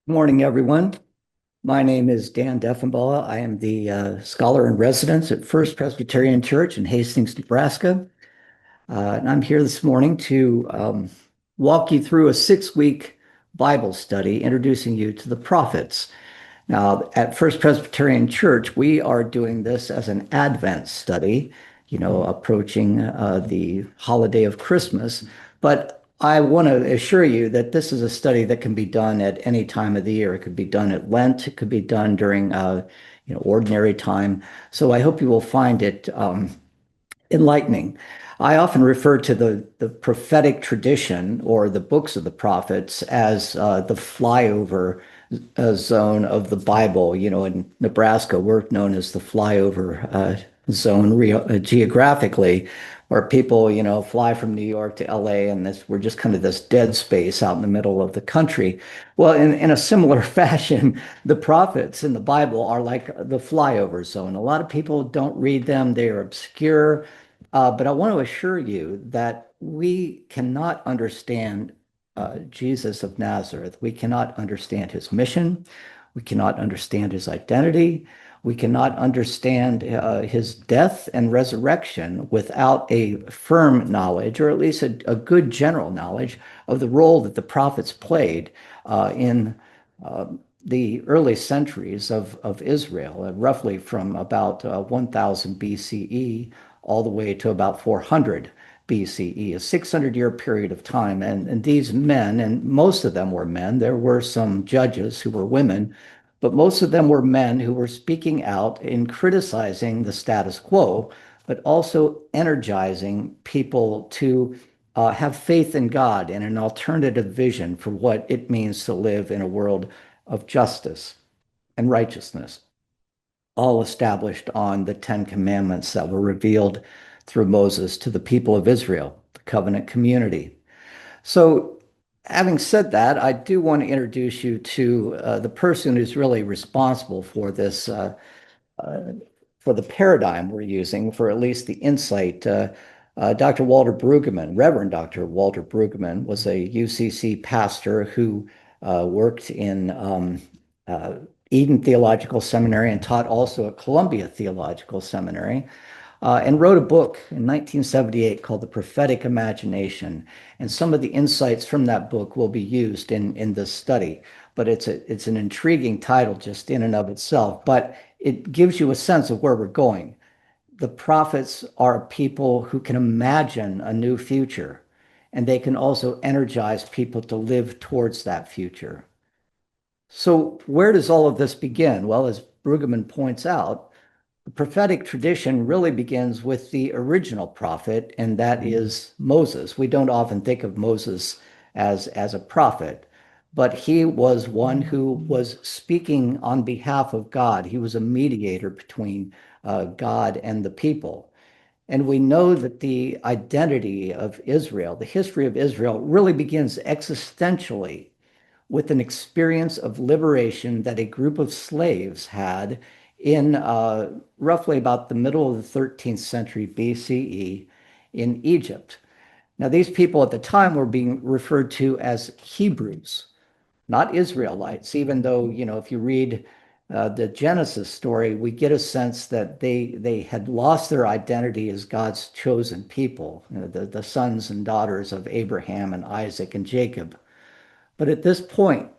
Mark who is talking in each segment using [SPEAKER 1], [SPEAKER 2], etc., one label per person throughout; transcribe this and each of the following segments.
[SPEAKER 1] Morning, everyone. My name is Dan Deffenbaugh. I am the scholar in residence at First Presbyterian Church in Hastings, Nebraska. And I'm here this morning to walk you through a 6-week Bible study introducing you to the prophets. Now, at First Presbyterian Church, we are doing this as an Advent study, approaching the holiday of Christmas. But I want to assure you that this is a study that can be done at any time of the year. It could be done at Lent. It could be done during, ordinary time. So I hope you will find it enlightening. I often refer to the prophetic tradition or the books of the prophets as the flyover zone of the Bible. In Nebraska, we're known as the flyover zone geographically, where people, fly from New York to LA, and we're just kind of this dead space out in the middle of the country. Well, in a similar fashion, the prophets in the Bible are like the flyover zone. A lot of people don't read them, they are obscure. But I want to assure you that we cannot understand Jesus of Nazareth. We cannot understand his mission. We cannot understand his identity. We cannot understand his death and resurrection without a firm knowledge, or at least a good general knowledge, of the role that the prophets played in the early centuries of Israel, roughly from about 1000 BCE all the way to about 400 BCE, a 600-year period of time. And these men, and most of them were men, there were some judges who were women, but most of them were men who were speaking out in criticizing the status quo, but also energizing people to have faith in God and an alternative vision for what it means to live in a world of justice and righteousness, all established on the Ten Commandments that were revealed through Moses to the people of Israel, the covenant community. So, having said that, I do want to introduce you to the person who's really responsible for this, uh, for the paradigm we're using, for at least the insight. Dr. Walter Brueggemann, Reverend Dr. Walter Brueggemann, was a UCC pastor who worked in uh, Eden Theological Seminary and taught also at Columbia Theological Seminary, and wrote a book in 1978 called The Prophetic Imagination. And some of the insights from that book will be used in this study. But it's an intriguing title just in and of itself. But it gives you a sense of where we're going. The prophets are people who can imagine a new future, and they can also energize people to live towards that future. So, where does all of this begin? Well, as Brueggemann points out, the prophetic tradition really begins with the original prophet, and that is Moses. We don't often think of Moses as a prophet, but he was one who was speaking on behalf of God. He was a mediator between God and the people. And we know that the identity of Israel, the history of Israel, really begins existentially with an experience of liberation that a group of slaves had in roughly about the middle of the 13th century BCE in Egypt. Now, these people at the time were being referred to as Hebrews, not Israelites, even though, if you read the Genesis story, we get a sense that they had lost their identity as God's chosen people, the sons and daughters of Abraham and Isaac and Jacob. But at this point,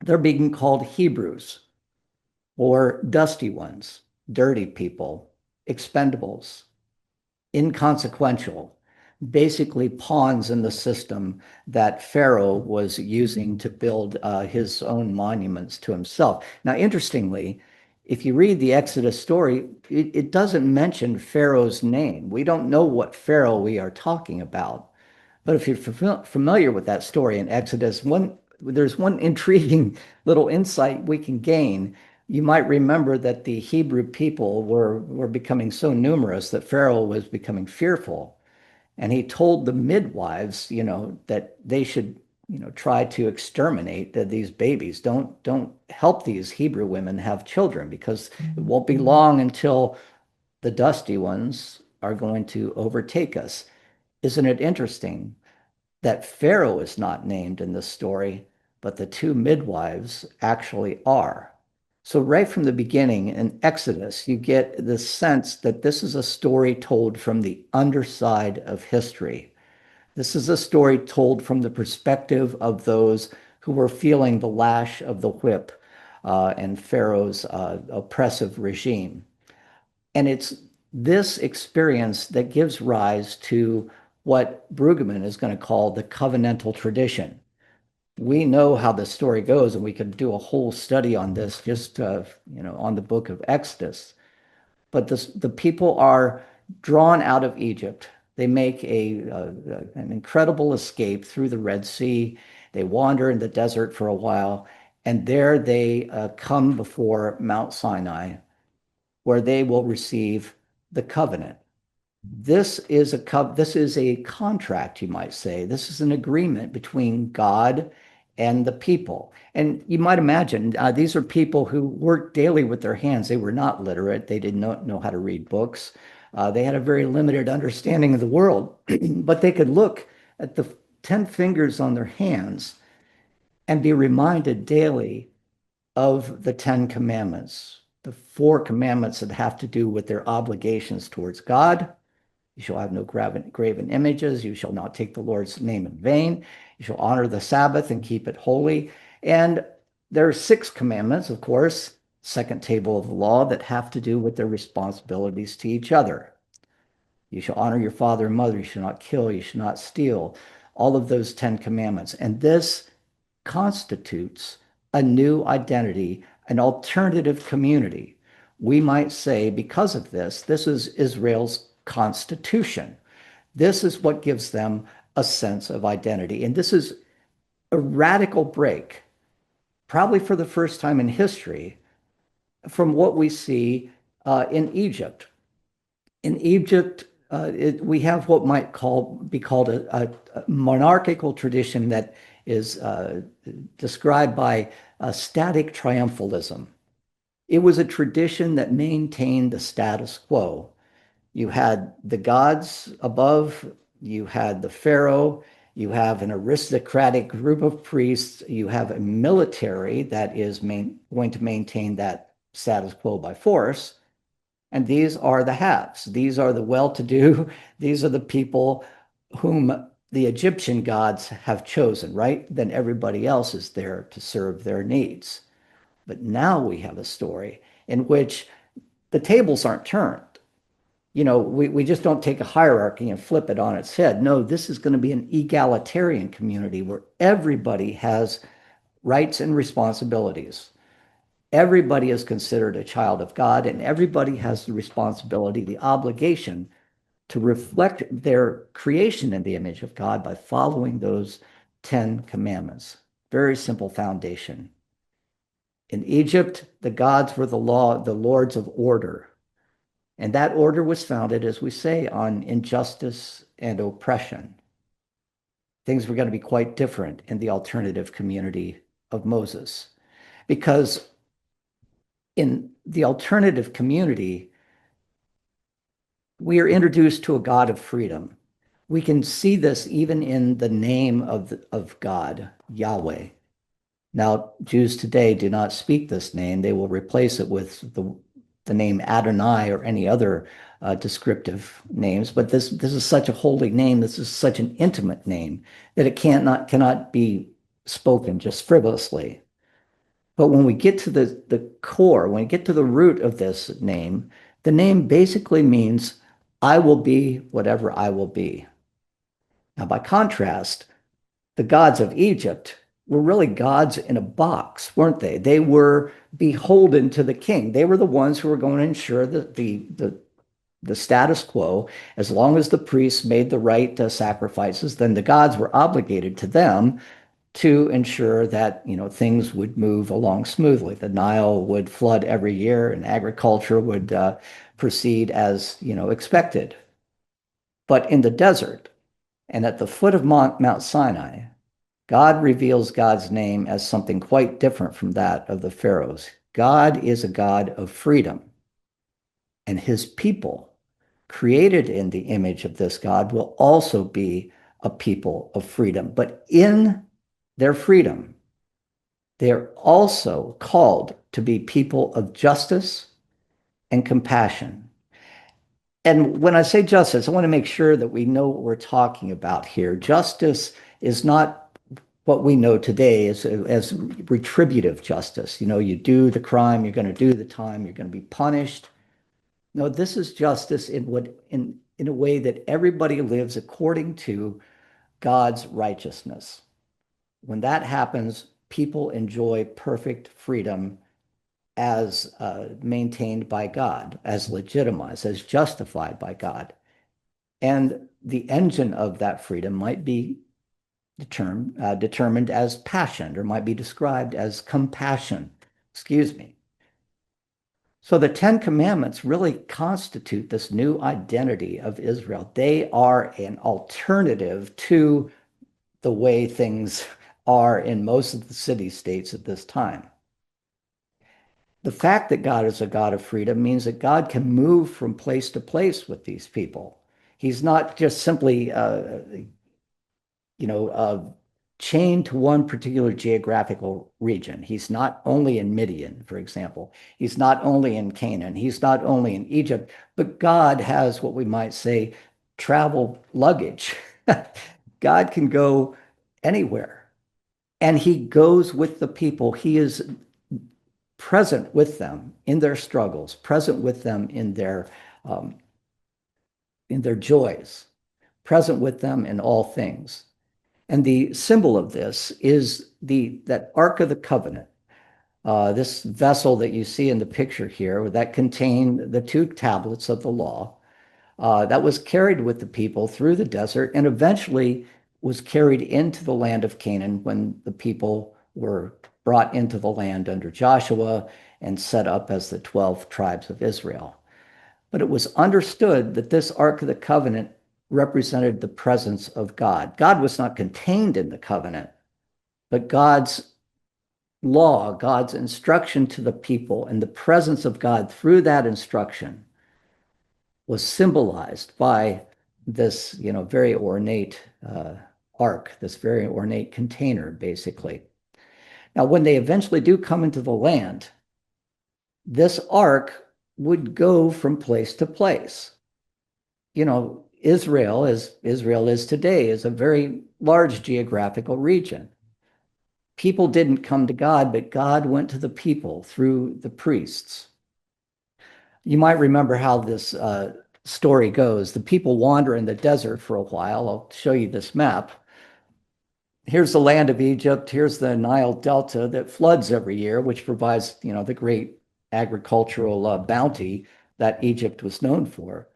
[SPEAKER 1] they're being called Hebrews or dusty ones, dirty people, expendables, inconsequential, basically pawns in the system that Pharaoh was using to build his own monuments to himself. Now, interestingly, if you read the Exodus story, it doesn't mention Pharaoh's name. We don't know what Pharaoh we are talking about. But if you're familiar with that story in Exodus, there's one intriguing little insight we can gain. You might remember that the Hebrew people were becoming so numerous that Pharaoh was becoming fearful. And he told the midwives, that they should, try to exterminate these babies. Don't help these Hebrew women have children because it won't be long until the dusty ones are going to overtake us. Isn't it interesting that Pharaoh is not named in this story, but the two midwives actually are. So, right from the beginning in Exodus, you get the sense that this is a story told from the underside of history. This is a story told from the perspective of those who were feeling the lash of the whip and Pharaoh's oppressive regime. And it's this experience that gives rise to what Brueggemann is going to call the covenantal tradition. We know how the story goes, and we could do a whole study on this just on the book of Exodus. But the people are drawn out of Egypt. They make an incredible escape through the Red Sea. They wander in the desert for a while, and there they come before Mount Sinai, where they will receive the covenant. This is a contract, you might say. This is an agreement between God and the people. And you might imagine these are people who worked daily with their hands. They were not literate. They did not know how to read books. They had a very limited understanding of the world, but they could look at the 10 fingers on their hands and be reminded daily of the 10 commandments, the four commandments that have to do with their obligations towards God. You shall have no graven images. You shall not take the Lord's name in vain. You shall honor the Sabbath and keep it holy. And there are six commandments, of course, second table of the law, that have to do with their responsibilities to each other. You shall honor your father and mother. You shall not kill. You shall not steal. All of those 10 commandments. And this constitutes a new identity, an alternative community. We might say, because of this, this is Israel's constitution. This is what gives them a sense of identity. And this is a radical break, probably for the first time in history, from what we see in Egypt. In Egypt, we have what might be called a monarchical tradition that is described by static triumphalism. It was a tradition that maintained the status quo. You had the gods above, you had the pharaoh, you have an aristocratic group of priests, you have a military that is going to maintain that status quo by force. And these are the haves. These are the well-to-do. These are the people whom the Egyptian gods have chosen, right? Then everybody else is there to serve their needs. But now we have a story in which the tables aren't turned. We just don't take a hierarchy and flip it on its head. No, this is going to be an egalitarian community where everybody has rights and responsibilities. Everybody is considered a child of God, and everybody has the responsibility, the obligation to reflect their creation in the image of God by following those 10 commandments. Very simple foundation. In Egypt, the gods were the lords of order. And that order was founded, as we say, on injustice and oppression. Things were going to be quite different in the alternative community of Moses, because in the alternative community, we are introduced to a God of freedom. We can see this even in the name of God, Yahweh. Now, Jews today do not speak this name. They will replace it with the name Adonai or any other descriptive names. But this is such a holy name. This is such an intimate name that it cannot be spoken just frivolously. But when we get to the core, when we get to the root of this name, the name basically means I will be whatever I will be. Now, by contrast, the gods of Egypt were really gods in a box, weren't they? They were beholden to the king. They were the ones who were going to ensure that the status quo. As long as the priests made the right sacrifices, then the gods were obligated to them to ensure that things would move along smoothly. The Nile would flood every year, and agriculture would proceed as expected. But in the desert and at the foot of Mount Sinai, God reveals God's name as something quite different from that of the pharaohs. God is a God of freedom, and his people, created in the image of this God, will also be a people of freedom. But in their freedom, They're also called to be people of justice and compassion. And when I say justice, I want to make sure that we know what we're talking about here. Justice is not what we know today as retributive justice. You know, you do the crime, you're going to do the time, you're going to be punished. No, this is justice in a way that everybody lives according to God's righteousness. When that happens, people enjoy perfect freedom as maintained by God, as legitimized, as justified by God. And the engine of that freedom might be determined as passion, or might be described as compassion. Excuse me. So the Ten Commandments really constitute this new identity of Israel. They are an alternative to the way things are in most of the city states at this time. The fact that God is a God of freedom means that God can move from place to place with these people. He's not just simply chained to one particular geographical region. He's not only in Midian, for example. He's not only in Canaan. He's not only in Egypt, but God has what we might say travel luggage. God can go anywhere, and he goes with the people. He is present with them in their struggles, present with them um, in their joys, present with them in all things. And the symbol of this is that Ark of the Covenant, this vessel that you see in the picture here that contained the two tablets of the law, that was carried with the people through the desert and eventually was carried into the land of Canaan when the people were brought into the land under Joshua and set up as the 12 tribes of Israel. But it was understood that this Ark of the Covenant represented the presence of God. God was not contained in the covenant, but God's law, God's instruction to the people, and the presence of God through that instruction was symbolized by this, very ornate ark, this very ornate container, basically. Now, when they eventually do come into the land, this ark would go from place to place. Israel, as Israel is today, is a very large geographical region. People didn't come to God, but God went to the people through the priests. You might remember how this story goes. The people wander in the desert for a while. I'll show you this map. Here's the land of Egypt. Here's the Nile Delta that floods every year, which provides, the great agricultural bounty that Egypt was known for.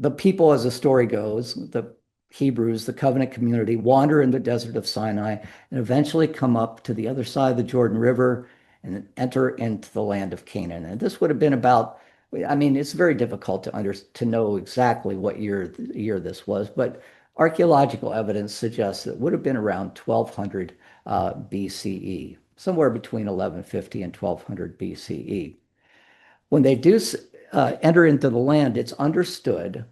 [SPEAKER 1] The people, as the story goes, the Hebrews, the covenant community, wander in the desert of Sinai and eventually come up to the other side of the Jordan River and enter into the land of Canaan. And this would have been about, it's very difficult to know exactly what year this was, but archaeological evidence suggests that it would have been around 1200 BCE, somewhere between 1150 and 1200 BCE. When they do enter into the land, it's understood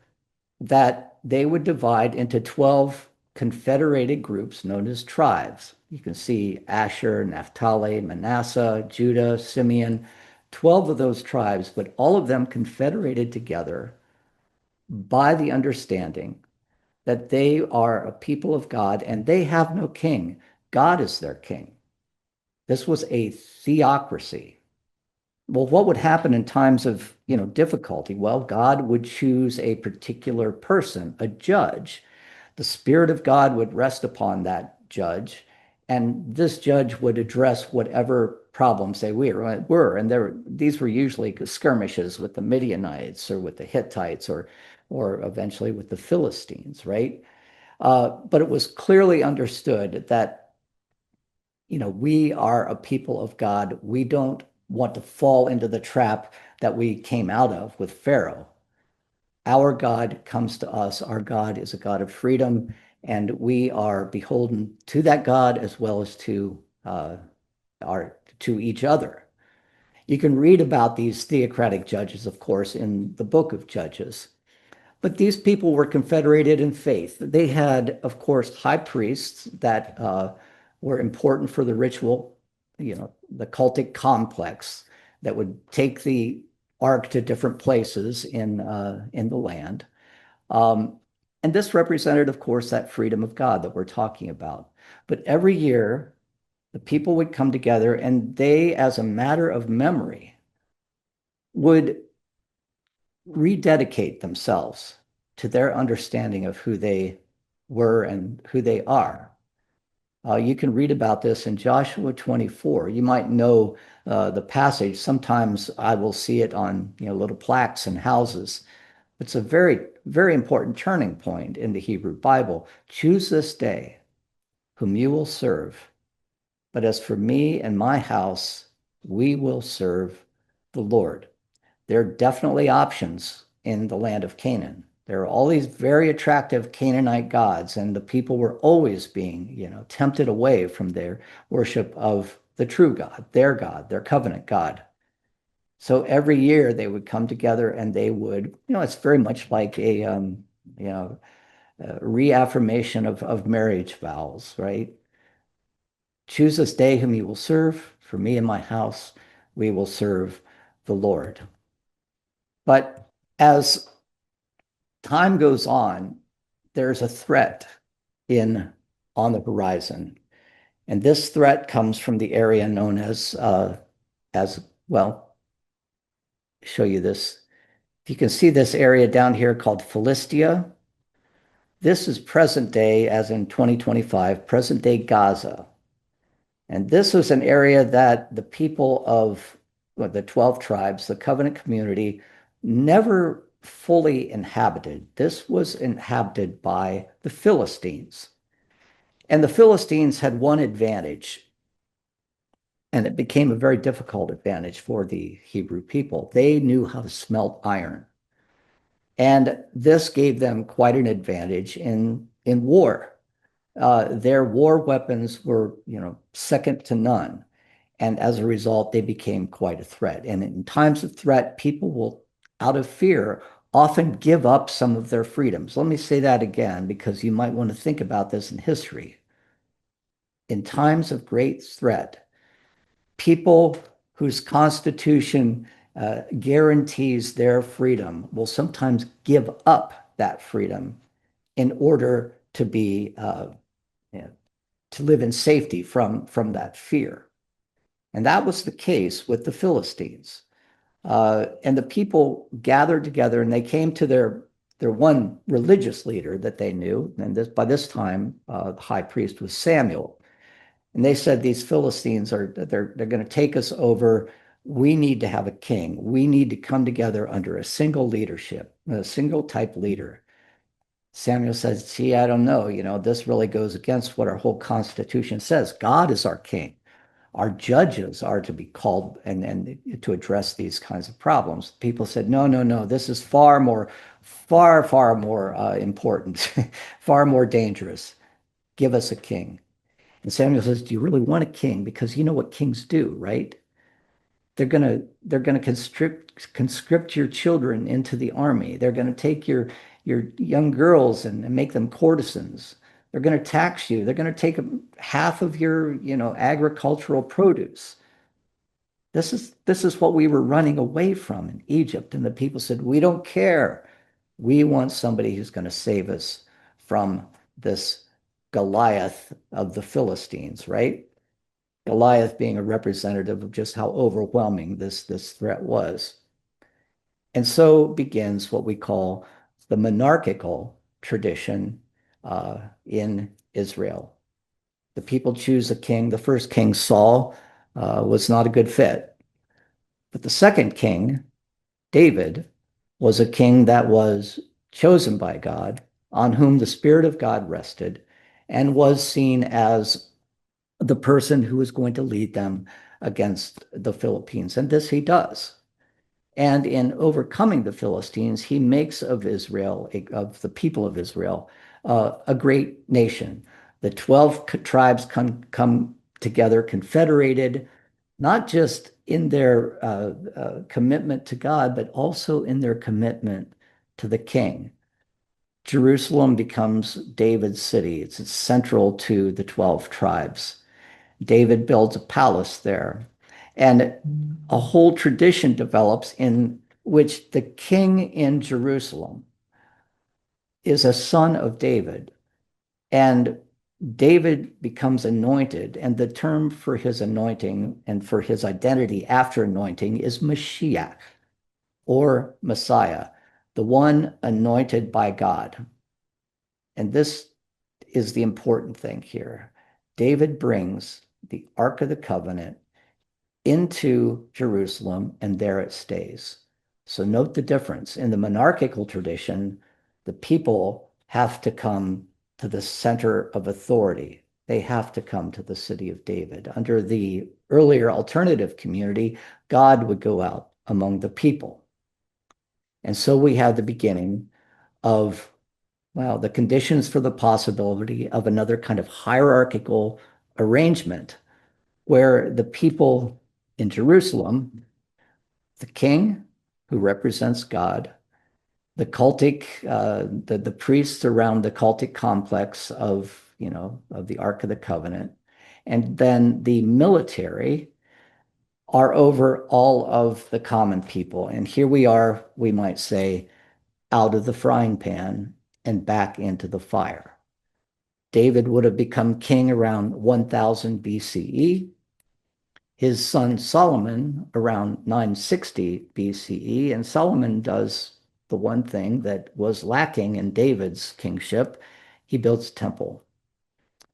[SPEAKER 1] that they would divide into 12 confederated groups known as tribes. You can see Asher, Naphtali, Manasseh, Judah, Simeon, 12 of those tribes, but all of them confederated together by the understanding that they are a people of God and they have no king. God is their king. This was a theocracy. Well, what would happen in times of, difficulty? Well, God would choose a particular person, a judge. The Spirit of God would rest upon that judge, and this judge would address whatever problems they were. And these were usually skirmishes with the Midianites or with the Hittites or eventually with the Philistines, right? But it was clearly understood that, we are a people of God. We don't want to fall into the trap that we came out of with Pharaoh. Our God comes to us. Our God is a God of freedom, and we are beholden to that God as well as to each other. You can read about these theocratic judges, of course, in the book of Judges. But these people were confederated in faith. They had, of course, high priests that were important for the ritual the cultic complex that would take the ark to different places in the land. Um, and this represented, of course, that freedom of God that we're talking about. But every year, the people would come together and they, as a matter of memory, would rededicate themselves to their understanding of who they were and who they are. You can read about this in Joshua 24. You might know the passage. Sometimes I will see it on little plaques in houses. It's a very, very important turning point in the Hebrew Bible. Choose this day whom you will serve. But as for me and my house, we will serve the Lord. There are definitely options in the land of Canaan. There are all these very attractive Canaanite gods, and the people were always being, tempted away from their worship of the true God, their covenant God. So every year they would come together and they would, it's very much like you know, a reaffirmation of marriage vows, right? Choose this day whom you will serve. For me and my house, we will serve the Lord. But as time goes on, there's a threat in on the horizon. And this threat comes from the area known as well, show you this. You can see this area down here called Philistia. This is present day, as in 2025, present day Gaza. And this was an area that the people of the 12 tribes, the covenant community, never fully inhabited. This was inhabited by the Philistines. And the Philistines had one advantage, and it became a very difficult advantage for the Hebrew people. They knew how to smelt iron. And this gave them quite an advantage in war. Their war weapons were, second to none. And as a result, they became quite a threat. And in times of threat, people will, out of fear, often give up some of their freedoms. Let me say that again, because you might want to think about this in history. In times of great threat, people whose constitution guarantees their freedom will sometimes give up that freedom in order to be you know, to live in safety from that fear. And that was the case with the Philistines. And the people gathered together and they came to their one religious leader that they knew. And by this time, the high priest was Samuel. And they said, these Philistines they're going to take us over. We need to have a king. We need to come together under a single leadership, a single type leader. Samuel says, gee, I don't know. This really goes against what our whole Constitution says. God is our king. Our judges are to be called and to address these kinds of problems. People said, no, no, no, this is far more, far more important, far more dangerous. Give us a king. And Samuel says, do you really want a king? Because you know what kings do, right? They're gonna conscript your children into the army. They're gonna take your young girls and make them courtesans. They're gonna tax you. They're gonna take half of your, agricultural produce. This is what we were running away from in Egypt. And the people said, we don't care. We want somebody who's going to save us from this Goliath of the Philistines, right? Goliath being a representative of just how overwhelming this threat was. And so begins what we call the monarchical tradition in Israel. The people choose a king. The first king, Saul, was not a good fit. But the second king, David, was a king that was chosen by God, on whom the Spirit of God rested, and was seen as the person who is going to lead them against the Philippines. And this he does. And in overcoming the Philistines, he makes of Israel, of the people of Israel, a great nation. The 12 tribes come together, confederated, not just in their commitment to God, but also in their commitment to the king. Jerusalem becomes David's city. It's central to the 12 tribes. David builds a palace there. And a whole tradition develops in which the king in Jerusalem is a son of David. And David becomes anointed, and the term for his anointing and for his identity after anointing is Mashiach or Messiah, the one anointed by God. And this is the important thing here. David brings the Ark of the Covenant into Jerusalem, and there it stays. So note the difference. In the monarchical tradition, the people have to come to the center of authority. They have to come to the city of David. Under the earlier alternative community, God would go out among the people. And so we have the beginning of, well, the conditions for the possibility of another kind of hierarchical arrangement where the people in Jerusalem, the king who represents God, the cultic, the priests around the cultic complex of, of the Ark of the Covenant, and then the military are over all of the common people. And here we are, we might say, out of the frying pan and back into the fire. David would have become king around 1000 BCE. His son Solomon around 960 BCE, and Solomon does the one thing that was lacking in David's kingship. He builds a temple.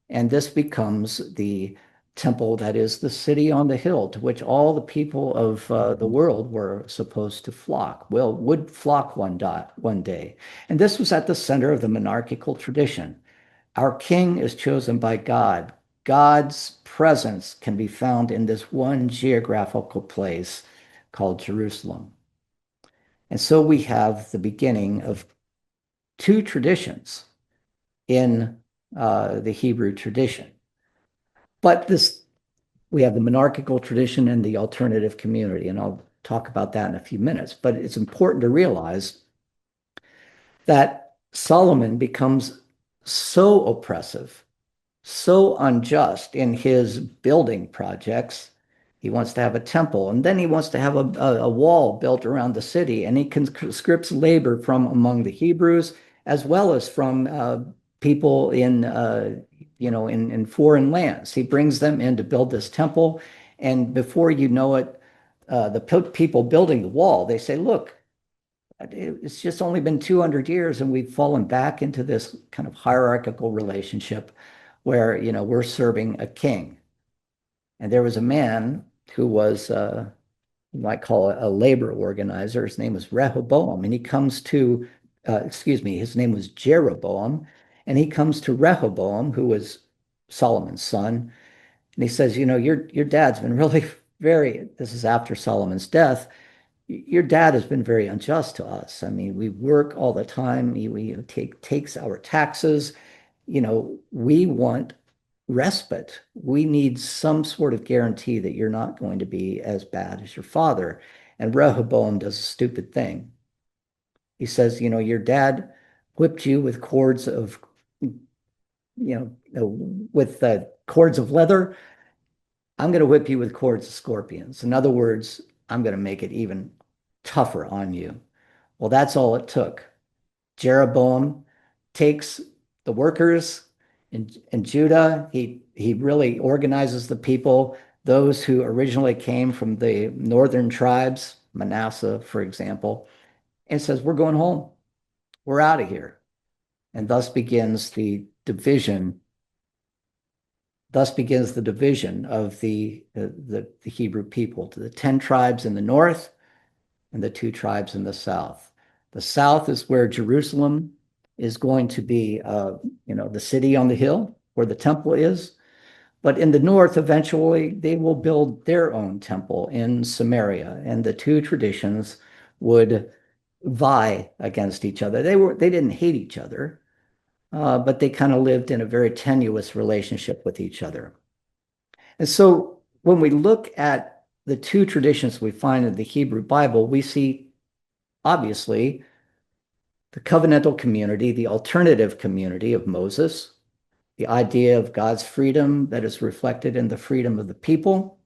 [SPEAKER 1] And this becomes the temple that is the city on the hill to which all the people of the world were supposed to flock, would flock one day. And this was at the center of the monarchical tradition. Our king is chosen by God. God's presence can be found in this one geographical place called Jerusalem. And so we have the beginning of two traditions in the Hebrew tradition. But we have the monarchical tradition and the alternative community, and I'll talk about that in a few minutes. But it's important to realize that Solomon becomes so oppressive, so unjust in his building projects. He wants to have a temple, and then he wants to have a wall built around the city, and he conscripts labor from among the Hebrews as well as from people in foreign lands. He brings them in to build this temple, and before you know it, the people building the wall, they say, "Look, it's just only been 200 years, and we've fallen back into this kind of hierarchical relationship where we're serving a king." And there was a man who was you might call it a labor organizer. His name was Rehoboam, and he comes to his name was Jeroboam, and he comes to Rehoboam, who was Solomon's son, and he says, your dad's been really very, this is after Solomon's death, your dad has been very unjust to us. I mean, we work all the time. We takes our taxes. We want respite. We need some sort of guarantee that you're not going to be as bad as your father. And Rehoboam does a stupid thing. He says, your dad whipped you with cords of, with cords of leather. I'm going to whip you with cords of scorpions. In other words, I'm going to make it even tougher on you. Well, that's all it took. Jeroboam takes the workers in Judah. He really organizes the people, those who originally came from the northern tribes, Manasseh, for example, and says, "We're going home. We're out of here." And thus begins the division. Thus begins the division of the Hebrew people to the 10 tribes in the north and the 2 tribes in the south. The south is where Jerusalem is going to be, the city on the hill where the temple is. But in the north, eventually, they will build their own temple in Samaria, and the two traditions would vie against each other. They didn't hate each other, but they kind of lived in a very tenuous relationship with each other. And so when we look at the two traditions we find in the Hebrew Bible, we see obviously the covenantal community, the alternative community of Moses, the idea of God's freedom that is reflected in the freedom of the people,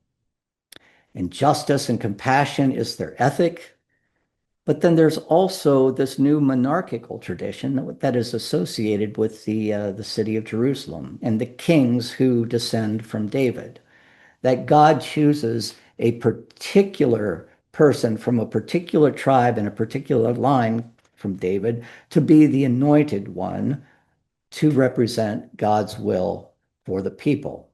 [SPEAKER 1] and justice and compassion is their ethic. But then there's also this new monarchical tradition that is associated with the city of Jerusalem and the kings who descend from David. That God chooses a particular person from a particular tribe and a particular line from David to be the anointed one to represent God's will for the people.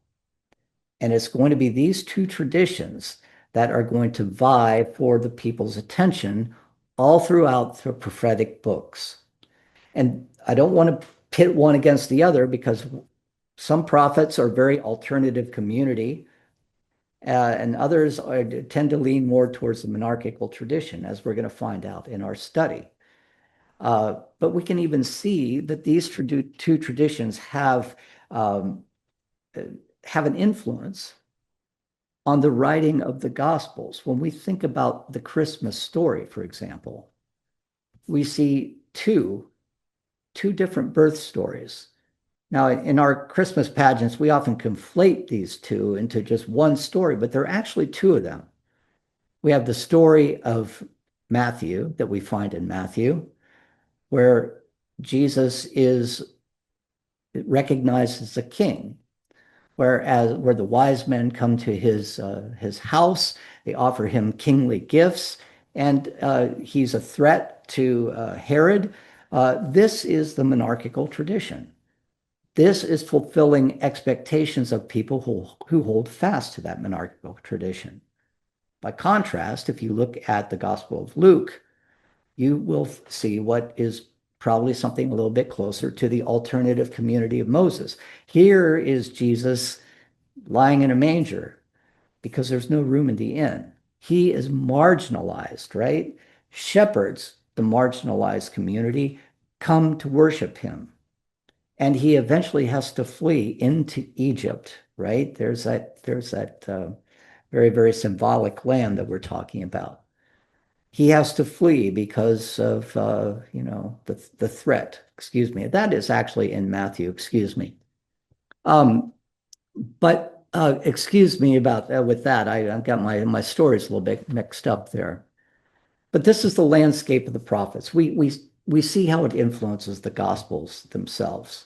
[SPEAKER 1] And it's going to be these two traditions that are going to vie for the people's attention all throughout the prophetic books. And I don't want to pit one against the other because some prophets are very alternative community, and others tend to lean more towards the monarchical tradition, as we're going to find out in our study. But we can even see that these two traditions um, have an influence on the writing of the Gospels. When we think about the Christmas story, for example, we see two different birth stories. Now, in our Christmas pageants, we often conflate these two into just one story, but there are actually two of them. We have the story of Matthew that we find in Matthew, where Jesus is recognized as a king, where the wise men come to his house, they offer him kingly gifts, and he's a threat to Herod. This is the monarchical tradition. This is fulfilling expectations of people who hold fast to that monarchical tradition. By contrast, if you look at the Gospel of Luke, you will see what is probably something a little bit closer to the alternative community of Moses. Here is Jesus lying in a manger because there's no room in the inn. He is marginalized, right? Shepherds, the marginalized community, come to worship him. And he eventually has to flee into Egypt, right? There's that very, very symbolic land that we're talking about. He has to flee because of the threat. Excuse me. That is actually in Matthew. Excuse me. Um, but excuse me about with that. I've got my stories a little bit mixed up there. But this is the landscape of the prophets. We see how it influences the Gospels themselves.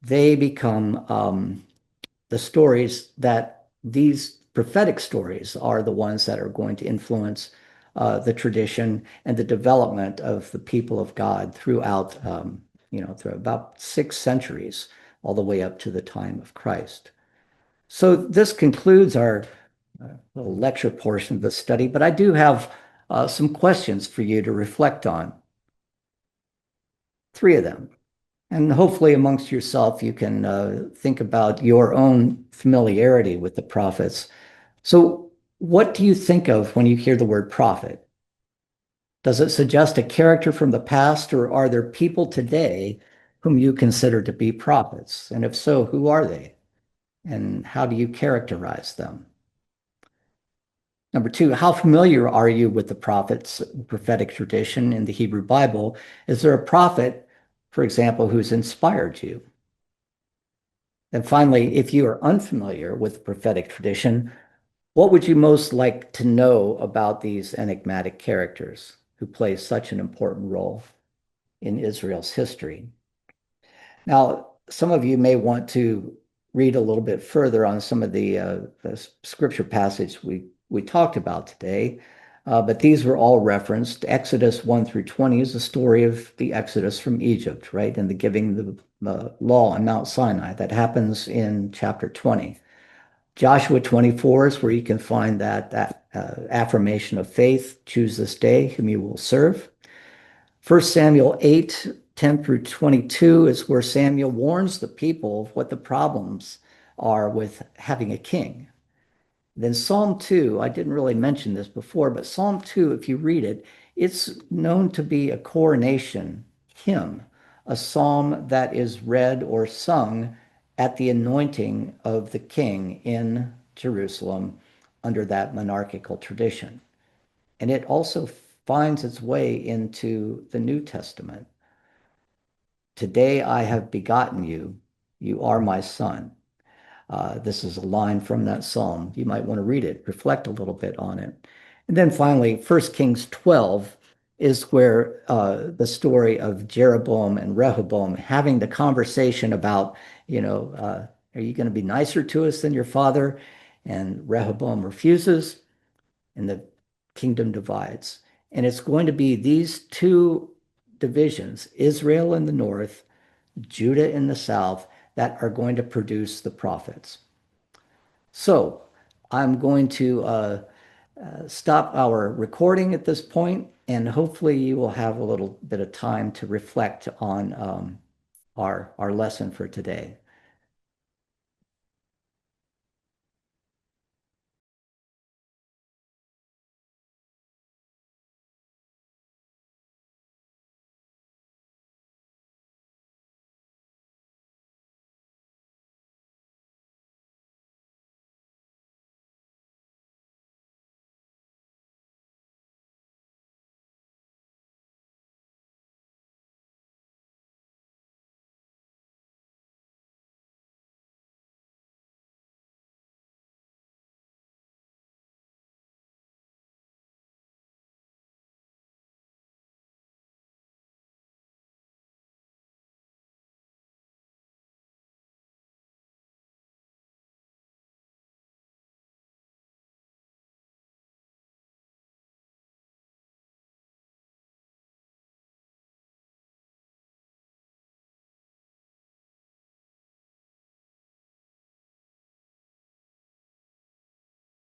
[SPEAKER 1] They become the stories that these prophetic stories are the ones that are going to influence the tradition and the development of the people of God throughout, through about 6 centuries, all the way up to the time of Christ. So this concludes our little lecture portion of the study, but I do have some questions for you to reflect on. 3 of them. And hopefully, amongst yourself, you can think about your own familiarity with the prophets. So, what do you think of when you hear the word prophet? Does it suggest a character from the past, or are there people today whom you consider to be prophets? And if so, who are they? And how do you characterize them? Number 2, how familiar are you with the prophets, prophetic tradition in the Hebrew Bible? Is there a prophet, for example, who's inspired you? And finally, if you are unfamiliar with the prophetic tradition, what would you most like to know about these enigmatic characters who play such an important role in Israel's history? Now, some of you may want to read a little bit further on some of the scripture passage we talked about today, but these were all referenced. Exodus 1 through 20 is the story of the Exodus from Egypt, right? And the giving the law on Mount Sinai. That happens in chapter 20. Joshua 24 is where you can find that affirmation of faith, choose this day whom you will serve. 1 Samuel 8, 10 through 22 is where Samuel warns the people of what the problems are with having a king. Then Psalm 2, I didn't really mention this before, but Psalm 2, if you read it, it's known to be a coronation hymn, a psalm that is read or sung at the anointing of the king in Jerusalem under that monarchical tradition. And it also finds its way into the New Testament. Today I have begotten you. You are my son. This is a line from that psalm. You might want to read it, reflect a little bit on it. And then finally, 1 Kings 12 is where the story of Jeroboam and Rehoboam having the conversation about, are you going to be nicer to us than your father? And Rehoboam refuses, and the kingdom divides. And it's going to be these two divisions, Israel in the north, Judah in the south, that are going to produce the prophets. So I'm going to stop our recording at this point, and hopefully you will have a little bit of time to reflect on our lesson for today.